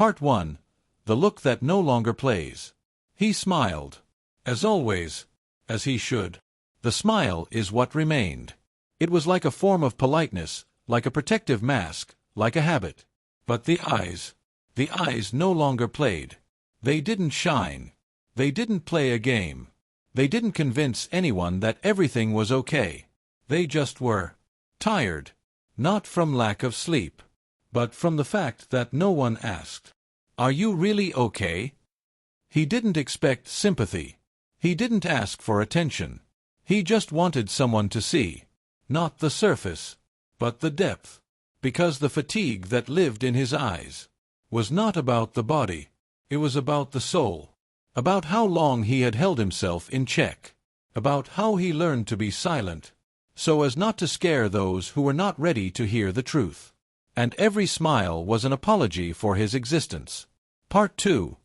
Part 1. The look that no longer plays. He smiled. As always. As he should. The smile is what remained. It was like a form of politeness, like a protective mask, like a habit. But the eyes no longer played. They didn't shine. They didn't play a game. They didn't convince anyone that everything was okay. They just were. Tired. Not from lack of sleep, but from the fact that no one asked, "Are you really okay?" He didn't expect sympathy. He didn't ask for attention. He just wanted someone to see. Not the surface, but the depth. Because the fatigue that lived in his eyes was not about the body. It was about the soul. About how long he had held himself in check. About how he learned to be silent, so as not to scare those who were not ready to hear the truth. And every smile was an apology for his existence. Part 2.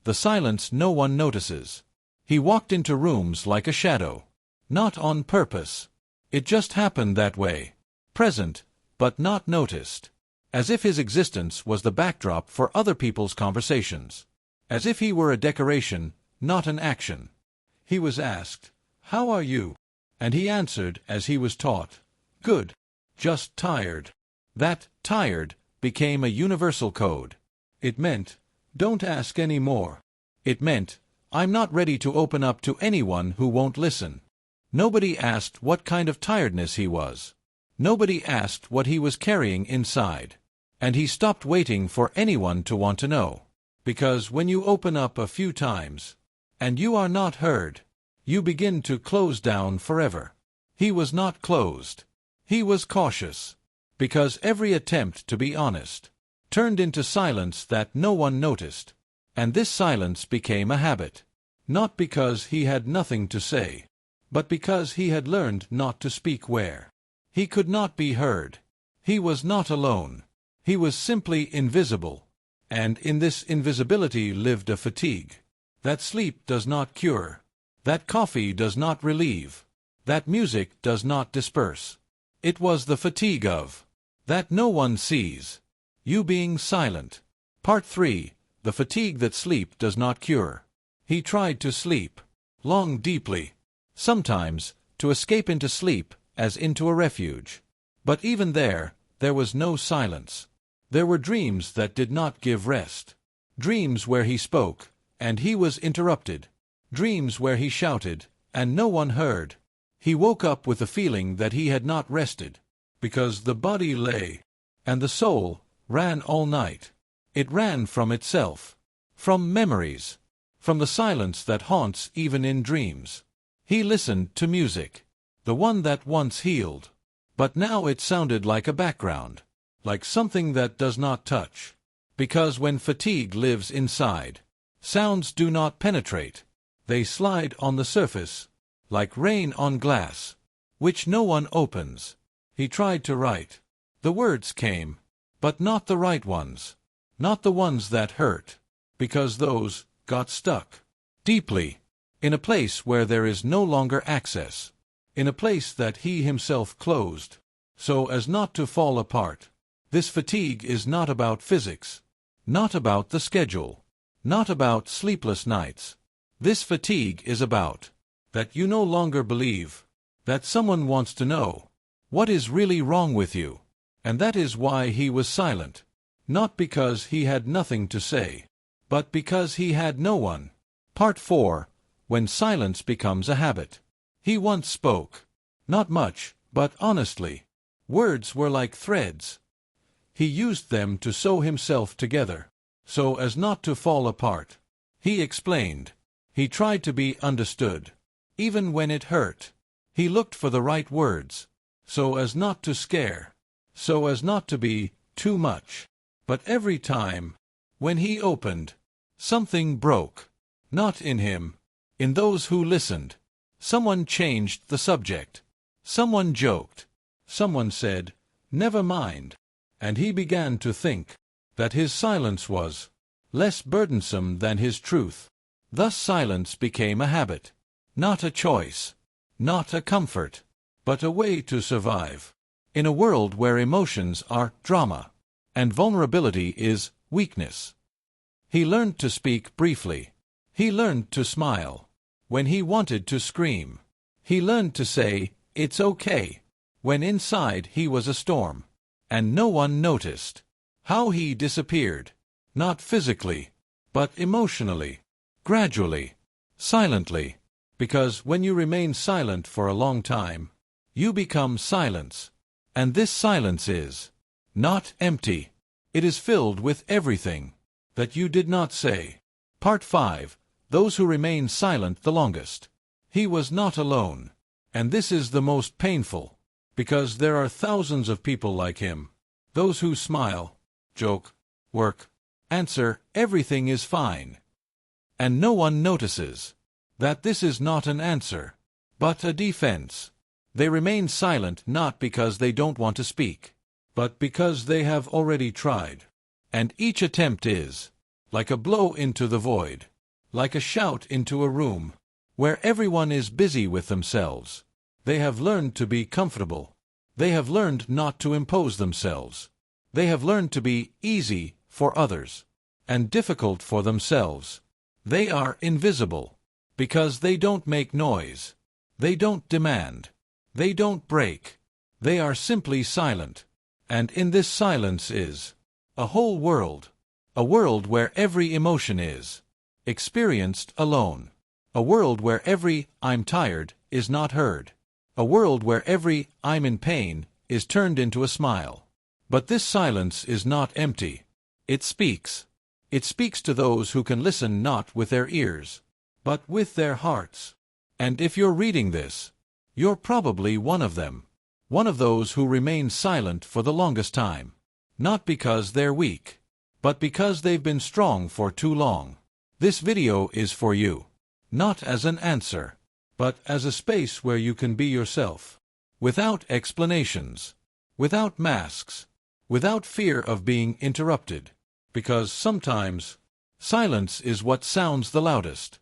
The silence no one notices. He walked into rooms like a shadow. Not on purpose. It just happened that way. Present, but not noticed. As if his existence was the backdrop for other people's conversations. As if he were a decoration, not an action. He was asked, "How are you?" And he answered as he was taught, "Good. Just tired." That "tired" became a universal code. It meant, "Don't ask any more." It meant, "I'm not ready to open up to anyone who won't listen." Nobody asked what kind of tiredness he was. Nobody asked what he was carrying inside. And he stopped waiting for anyone to want to know. Because when you open up a few times, and you are not heard, you begin to close down forever. He was not closed. He was cautious. Because every attempt to be honest turned into silence that no one noticed. And this silence became a habit. Not because he had nothing to say, but because he had learned not to speak where he could not be heard. He was not alone. He was simply invisible. And in this invisibility lived a fatigue that sleep does not cure, that coffee does not relieve, that music does not disperse. It was the fatigue of that no one sees, you being silent. Part 3. The fatigue that sleep does not cure. He tried to sleep, long deeply, sometimes to escape into sleep as into a refuge. But even there was no silence. There were dreams that did not give rest. Dreams where he spoke, and he was interrupted. Dreams where he shouted, and no one heard. He woke up with the feeling that he had not rested, because the body lay, and the soul ran all night. It ran from itself, from memories, from the silence that haunts even in dreams. He listened to music, the one that once healed. But now it sounded like a background, like something that does not touch. Because when fatigue lives inside, sounds do not penetrate. They slide on the surface, like rain on glass, which no one opens. He tried to write. The words came, but not the right ones. Not the ones that hurt, because those got stuck deeply, in a place where there is no longer access, in a place that he himself closed, so as not to fall apart. This fatigue is not about physics, not about the schedule, not about sleepless nights. This fatigue is about that you no longer believe, that someone wants to know what is really wrong with you. And that is why he was silent. Not because he had nothing to say, but because he had no one. Part 4. When silence becomes a habit. He once spoke. Not much, but honestly. Words were like threads. He used them to sew himself together, so as not to fall apart. He explained. He tried to be understood, even when it hurt. He looked for the right words, so as not to scare, so as not to be too much. But every time, when he opened, something broke. Not in him, in those who listened. Someone changed the subject. Someone joked. Someone said, "Never mind." And he began to think that his silence was less burdensome than his truth. Thus silence became a habit. Not a choice. Not a comfort. But a way to survive. In a world where emotions are drama, and vulnerability is weakness. He learned to speak briefly. He learned to smile when he wanted to scream. He learned to say, "It's okay," when inside he was a storm. And no one noticed how he disappeared, not physically, but emotionally, gradually, silently. Because when you remain silent for a long time, you become silence. And this silence is not empty. It is filled with everything that you did not say. Part 5. Those who remain silent the longest. He was not alone. And this is the most painful, because there are thousands of people like him. Those who smile, joke, work, answer, everything is fine. And no one notices that this is not an answer, but a defense. They remain silent not because they don't want to speak, but because they have already tried. And each attempt is like a blow into the void, like a shout into a room where everyone is busy with themselves. They have learned to be comfortable. They have learned not to impose themselves. They have learned to be easy for others and difficult for themselves. They are invisible because they don't make noise. They don't demand. They don't break. They are simply silent. And in this silence is a whole world. A world where every emotion is experienced alone. A world where every "I'm tired" is not heard. A world where every "I'm in pain" is turned into a smile. But this silence is not empty. It speaks. It speaks to those who can listen not with their ears, but with their hearts. And if you're reading this, you're probably one of them. One of those who remain silent for the longest time. Not because they're weak, but because they've been strong for too long. This video is for you. Not as an answer, but as a space where you can be yourself. Without explanations. Without masks. Without fear of being interrupted. Because sometimes, silence is what sounds the loudest.